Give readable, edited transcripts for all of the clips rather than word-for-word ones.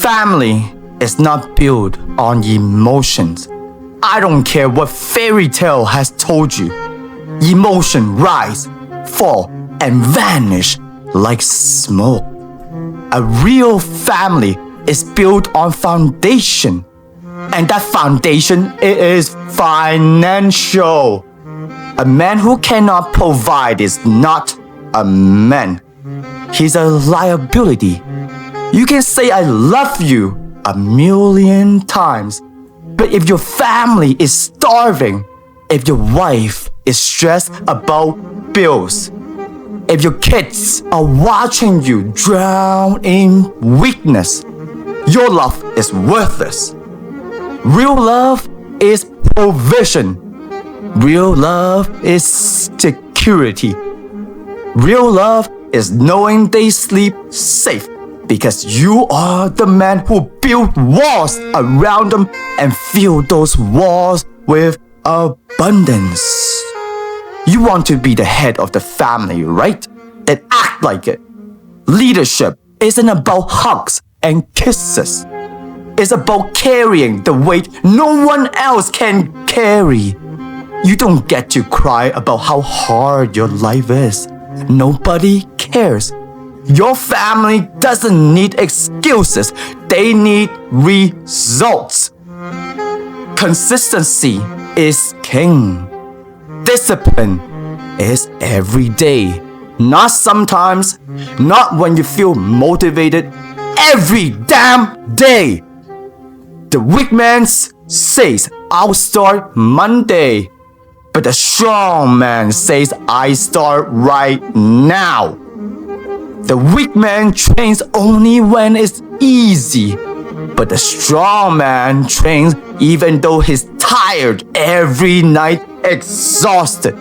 family is not built on emotions. I don't care what fairy tale has told you. Emotions rise, fall, and vanish like smoke. A real family is built on foundation. And that foundation is financial. A man who cannot provide is not a man. He's a liability. You can say I love you 1,000,000 times, but if your family is starving, if your wife is stressed about bills, if your kids are watching you drown in weakness, your love is worthless. Real love is provision. Real love is security. Real love is knowing they sleep safe because you are the man who built walls around them and filled those walls with abundance. You want to be the head of the family, right? Then act like it. Leadership isn't about hugs and kisses. It's about carrying the weight no one else can carry. You don't get to cry about how hard your life is. Nobody cares. Your family doesn't need excuses. They need results. Consistency is king. Discipline is every day. Not sometimes, not when you feel motivated. Every damn day. The weak man says, I'll start Monday. But the strong man says, I start right now. The weak man trains only when it's easy. But the strong man trains even though he's tired every night, exhausted.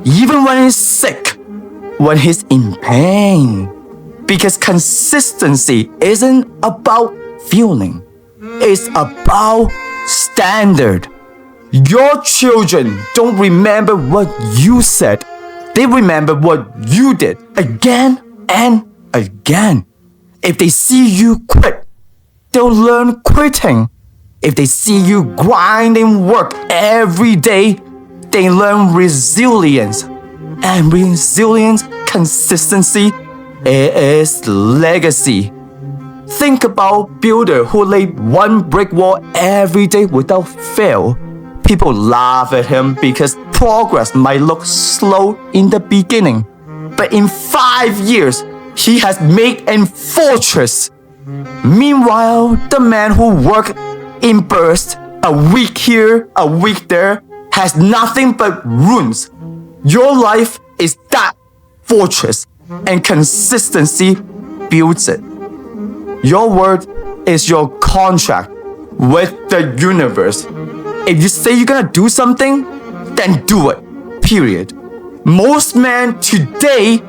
Even when he's sick, when he's in pain. Because consistency isn't about feeling. It's about standard. Your children don't remember what you said. They remember what you did again and again. If they see you quit, they'll learn quitting. If they see you grinding work every day, they learn resilience. And resilience, consistency, is legacy. Think about builder who laid one brick wall every day without fail. People laugh at him because progress might look slow in the beginning. But in 5 years, he has made a fortress. Meanwhile, the man who worked in bursts, a week here, a week there, has nothing but ruins. Your life is that fortress, and consistency builds it. Your word is your contract with the universe. If you say you're gonna do something, then do it. Period. Most men today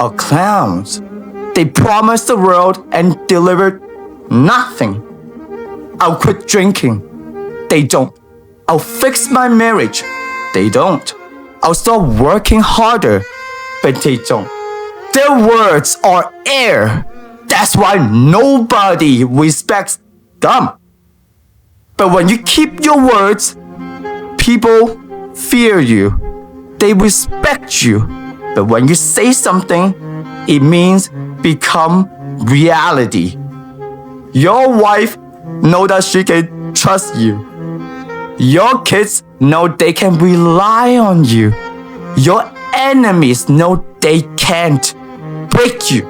are clowns. They promised the world and delivered nothing. I'll quit drinking. They don't. I'll fix my marriage. They don't. I'll start working harder. But they don't. Their words are air. That's why nobody respects them. But when you keep your words, people fear you. They respect you. But when you say something, it means become reality. Your wife knows that she can trust you. Your kids know they can rely on you. Your enemies know they can't break you.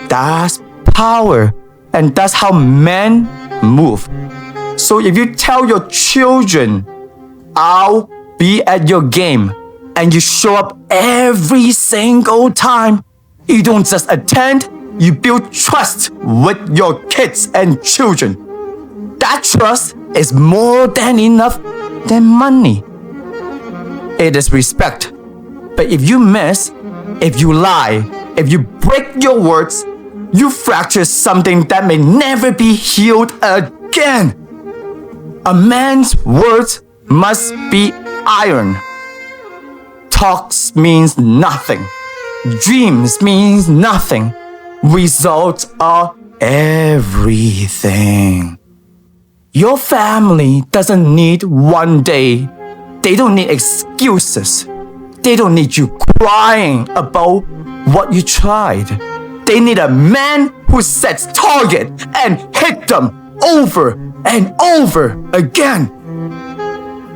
That's power. And that's how men move. So if you tell your children, I'll be at your game, and you show up every single time, you don't just attend, you build trust with your kids and children. That trust is more than enough than money. It is respect. But if you miss, if you lie, if you break your words, you fracture something that may never be healed again. A man's words must be iron. Talks means nothing. Dreams means nothing. Results are everything. Your family doesn't need one day. They don't need excuses. They don't need you crying about what you tried. They need a man who sets target and hit them over and over again.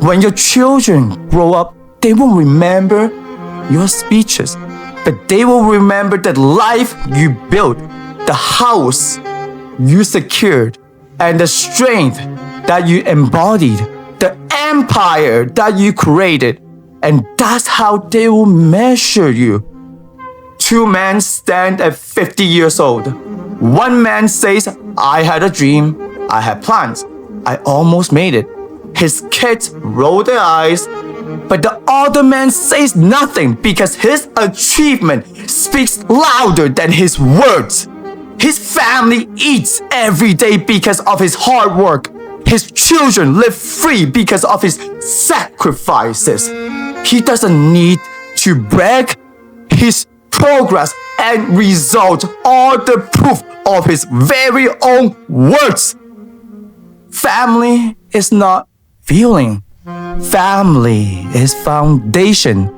When your children grow up, they won't remember your speeches, but they will remember the life you built, the house you secured, and the strength that you embodied, the empire that you created. And that's how they will measure you. Two men stand at 50 years old. One man says, I had a dream, I had plans, I almost made it. His kids roll their eyes, but the other man says nothing because his achievement speaks louder than his words. His family eats every day because of his hard work. His children live free because of his sacrifices. He doesn't need to brag. His progress and results are the proof of his very own words. Family is not feeling. Family is foundation.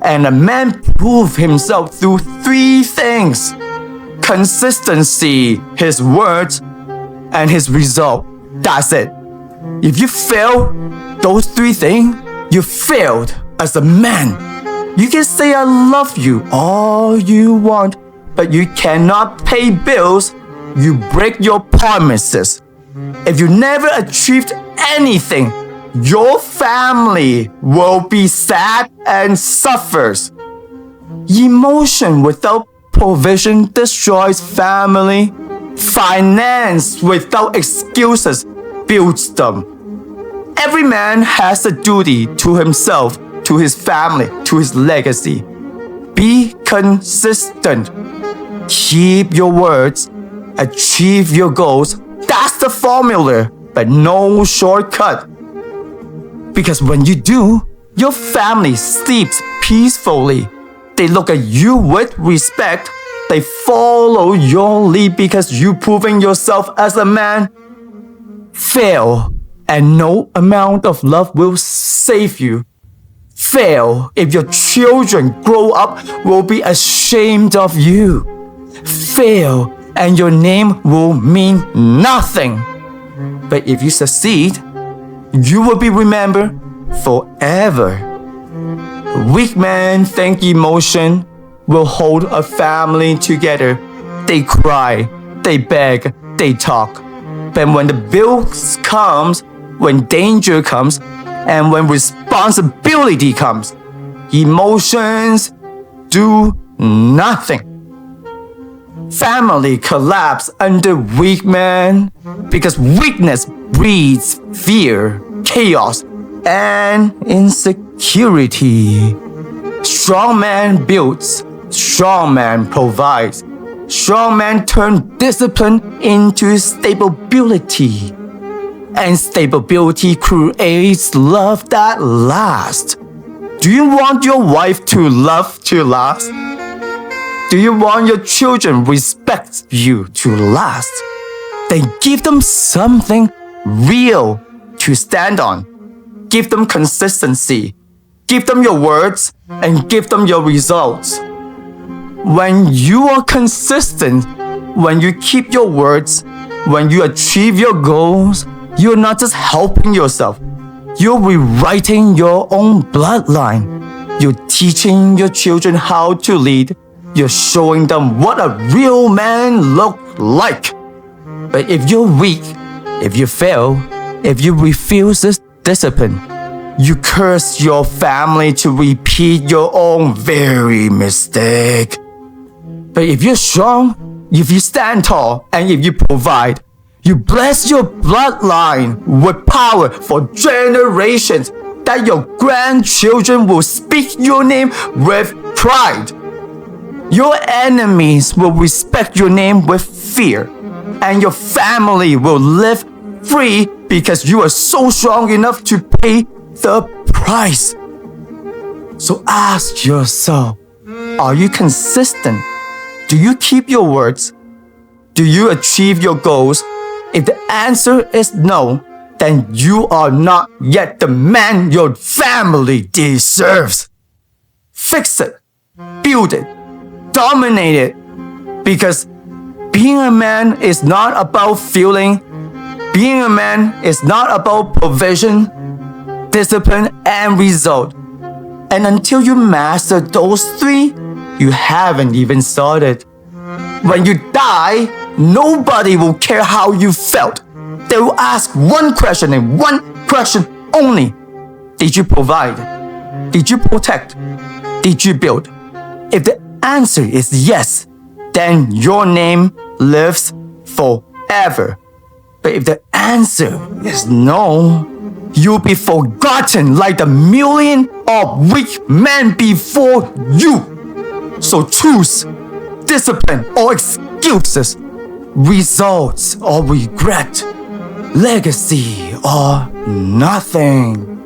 And a man proves himself through three things: consistency, his words, and his result. That's it. If you fail those three things, you failed as a man. You can say I love you all you want, but you cannot pay bills. You break your promises. If you never achieved anything, your family will be sad and suffers. Emotion without provision destroys family. Finance without excuses builds them. Every man has a duty to himself, to his family, to his legacy. Be consistent. Keep your words. Achieve your goals. That's the formula, but no shortcut. Because when you do, your family sleeps peacefully. They look at you with respect. They follow your lead because you proving yourself as a man. Fail, and no amount of love will save you. Fail if your children grow up will be ashamed of you. Fail, and your name will mean nothing. But if you succeed, you will be remembered forever. Weak men think emotion will hold a family together. They cry, they beg, they talk. But when the bills comes, when danger comes, and when responsibility comes, emotions do nothing. Family collapse under weak men because weakness breeds fear, chaos, and insecurity. Strong man builds, strong man provides. Strong man turns discipline into stability. And stability creates love that lasts. Do you want your wife to love to last? Do you want your children respect you to last? Then give them something real to stand on. Give them consistency. Give them your words and give them your results. When you are consistent, when you keep your words, when you achieve your goals, you're not just helping yourself. You're rewriting your own bloodline. You're teaching your children how to lead. You're showing them what a real man looks like. But if you're weak, if you fail, if you refuse this discipline, you curse your family to repeat your own very mistake. But if you're strong, if you stand tall, and if you provide, you bless your bloodline with power for generations, that your grandchildren will speak your name with pride. Your enemies will respect your name with fear, and your family will live free because you are so strong enough to pay the price. So ask yourself, are you consistent? Do you keep your words? Do you achieve your goals? If the answer is no, then you are not yet the man your family deserves. Fix it, build it, dominate it. Because being a man is not about feeling. Being a man is not about provision, discipline, and result. And until you master those three, you haven't even started. When you die, nobody will care how you felt. They will ask one question and one question only. Did you provide? Did you protect? Did you build? If the answer is yes, then your name lives forever. But if the answer is no, you'll be forgotten like the million of weak men before you. So choose discipline or excuses, results or regret, legacy or nothing.